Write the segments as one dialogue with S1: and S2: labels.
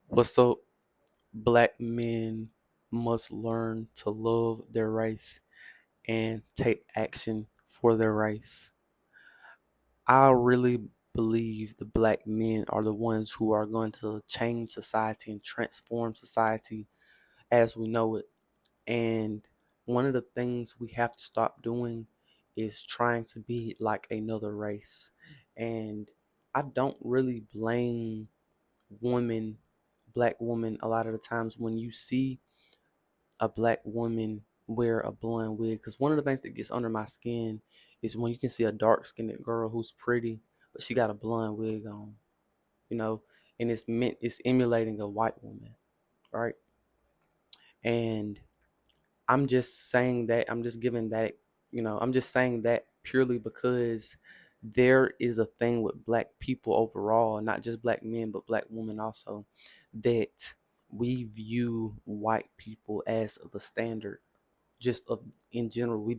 S1: What's up? Black men must learn to love their race and take action for their race. I really believe the black men are the ones who are going to change society and transform society as we know it. And one of the things we have to stop doing is trying to be like another race. And I don't really blame women, black women, a lot of the times when you see a black woman wear a blonde wig, because one of the things that gets under my skin is when you can see a dark skinned girl who's pretty but she got a blonde wig on, you know and it's emulating a white woman, right? And I'm just giving that, I'm just saying that purely because there is a thing with black people overall, not just black men, but black women also, that we view white people as the standard, just of in general. We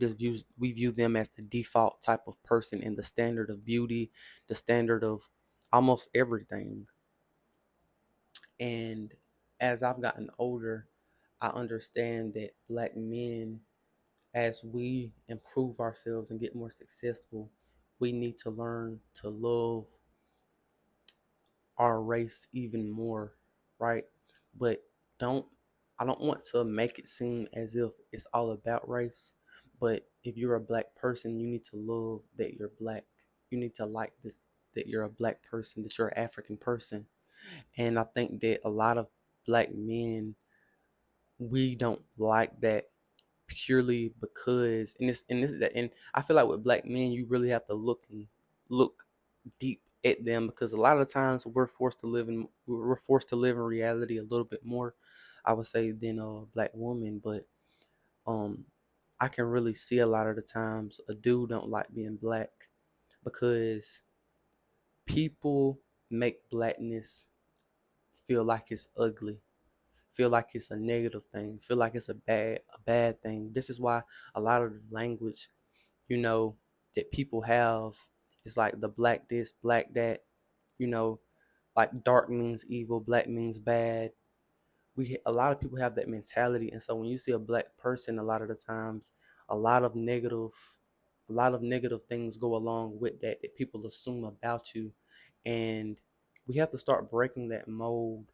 S1: view them as the default type of person and the standard of beauty, the standard of almost everything. And as I've gotten older, I understand that black men, as we improve ourselves and get more successful, we need to learn to love our race even more, right? But don't I don't want to make it seem as if it's all about race. But if you're a black person, you need to love that you're black. You need to like that you're a black person, that you're an African person. And I think that a lot of black men, we don't like that purely because, and I feel like with black men you really have to look deep at them, because a lot of times we're forced to live in reality a little bit more, I would say, than a black woman. But um I can really see a lot of the times a dude don't like being black because people make blackness feel like it's ugly, feel like it's a negative thing, feel like it's a bad thing. This is why a lot of the language, you know, that people have is like the black this, black that, you know, like dark means evil, black means bad. A lot of people have that mentality, and so when you see a black person, a lot of the times, a lot of negative, a lot of negative things go along with that people assume about you, and we have to start breaking that mold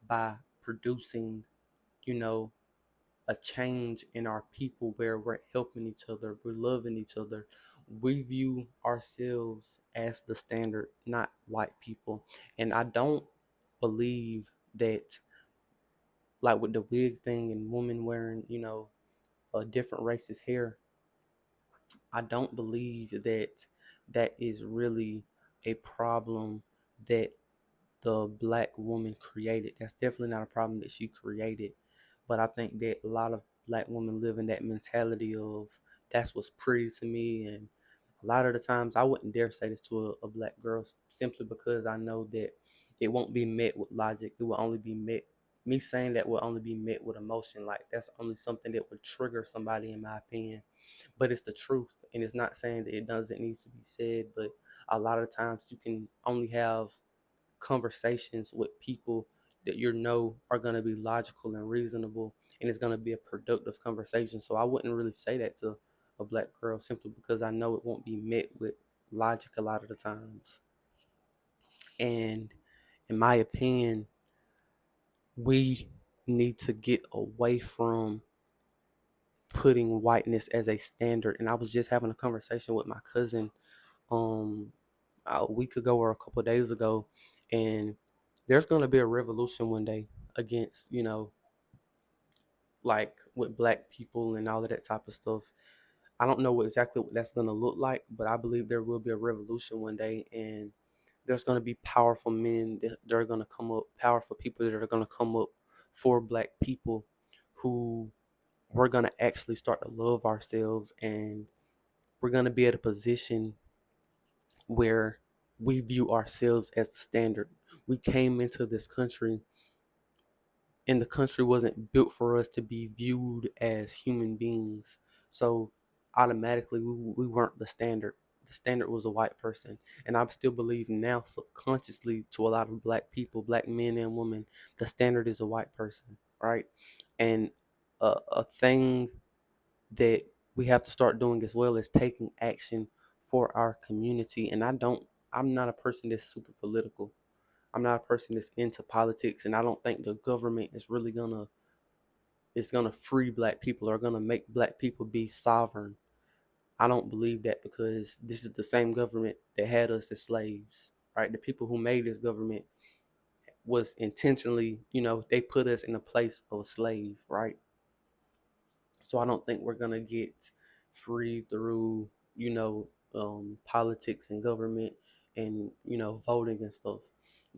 S1: by producing, you know, a change in our people where we're helping each other, we're loving each other. We view ourselves as the standard, not white people. And I don't believe that, like with the wig thing and women wearing, a different race's hair, I don't believe that that is really a problem that the black woman created. That's definitely not a problem that she created. But I think that a lot of black women live in that mentality of that's what's pretty to me. And a lot of the times I wouldn't dare say this to a black girl simply because I know that it won't be met with logic. It will only be met, me saying that will only be met with emotion. Like that's only something that would trigger somebody, in my opinion. But it's the truth. And it's not saying that it doesn't need to be said, but a lot of times you can only have conversations with people that you know are going to be logical and reasonable, and it's going to be a productive conversation. So I wouldn't really say that to a black girl simply because I know it won't be met with logic a lot of the times. And in my opinion, we need to get away from putting whiteness as a standard. And I was just having a conversation with my cousin um a week ago or a couple of days ago, and there's going to be a revolution one day against, like with black people and all of that type of stuff. I don't know exactly what that's going to look like, but I believe there will be a revolution one day, and there's going to be powerful men that are going to come up, powerful people that are going to come up for black people, who we're going to actually start to love ourselves, and we're going to be at a position where we view ourselves as the standard. We came into this country, and the country wasn't built for us to be viewed as human beings. So automatically, we weren't the standard. the standard was a white person. And I still believe now, subconsciously, to a lot of black people, black men and women, the standard is a white person, right? And a thing that we have to start doing as well is taking action for our community. And I'm not a person that's super political. I'm not a person that's into politics, and I don't think the government is really gonna free black people or gonna make black people be sovereign. I don't believe that, because this is the same government that had us as slaves, right? The people who made this government was intentionally, they put us in a place of a slave, right? So I don't think we're gonna get free through, politics and government and voting and stuff.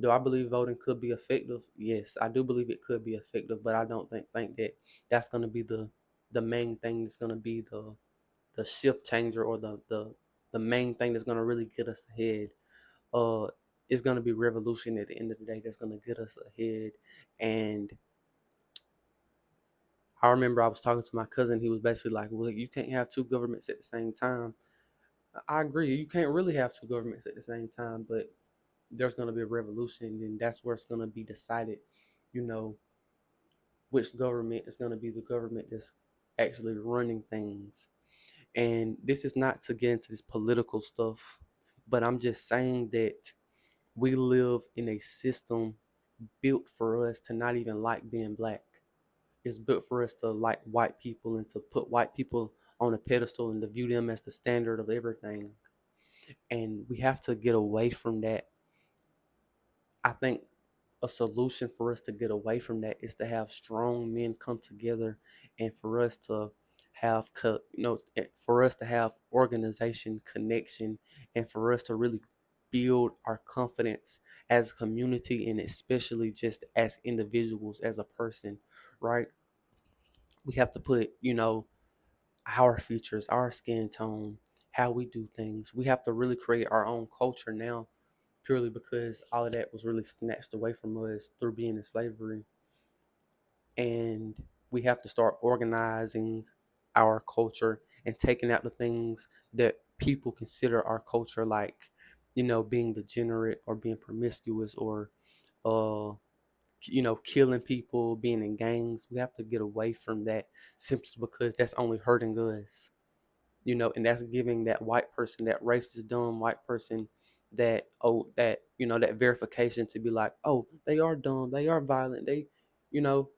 S1: Do I believe voting could be effective? Yes, I do believe it could be effective, but I don't think that that's gonna be the main thing that's gonna be the shift changer, or the main thing that's gonna really get us ahead. Uh, it's gonna be revolution at the end of the day that's gonna get us ahead. And I remember I was talking to my cousin. He was basically like, "Well, you can't have two governments at the same time." I agree. You can't really have two governments at the same time, but there's going to be a revolution, and that's where it's going to be decided, you know, which government is going to be the government that's actually running things. And this is not to get into this political stuff, but I'm just saying that we live in a system built for us to not even like being black. It's built for us to like white people and to put white people on a pedestal and to view them as the standard of everything. And we have to get away from that. I think a solution for us to get away from that is to have strong men come together, and for us to have for us to have organization, connection, and for us to really build our confidence as a community, and especially just as individuals, as a person, right? We have to put, our features, our skin tone, how we do things. We have to really create our own culture now, purely because all of that was really snatched away from us through being in slavery. And we have to start organizing our culture and taking out the things that people consider our culture, like, being degenerate or being promiscuous, or uh killing people, being in gangs. We have to get away from that, simply because that's only hurting us, and that's giving that white person, that racist, dumb white person, that verification to be like, oh, they are dumb, they are violent, you know,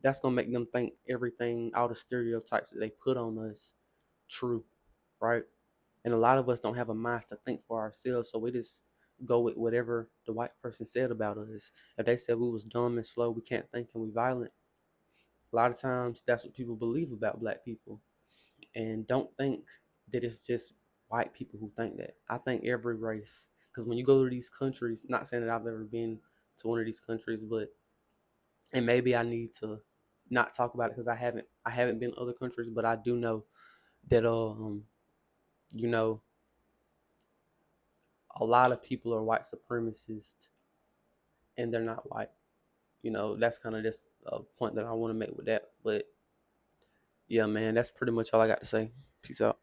S1: that's gonna make them think everything, all the stereotypes that they put on us, true, right? And a lot of us don't have a mind to think for ourselves, so we just go with whatever the white person said about us. If they said we was dumb and slow, we can't think, and we violent, a lot of times that's what people believe about black people. And don't think that it's just white people who think that. I think every race, because when you go to these countries, not saying that I've ever been to one of these countries, but and maybe I need to not talk about it because I haven't been to other countries, but I do know that you know a lot of people are white supremacists, and they're not white. That's kind of just a point that I want to make with that. But yeah, man, that's pretty much all I got to say. Peace out.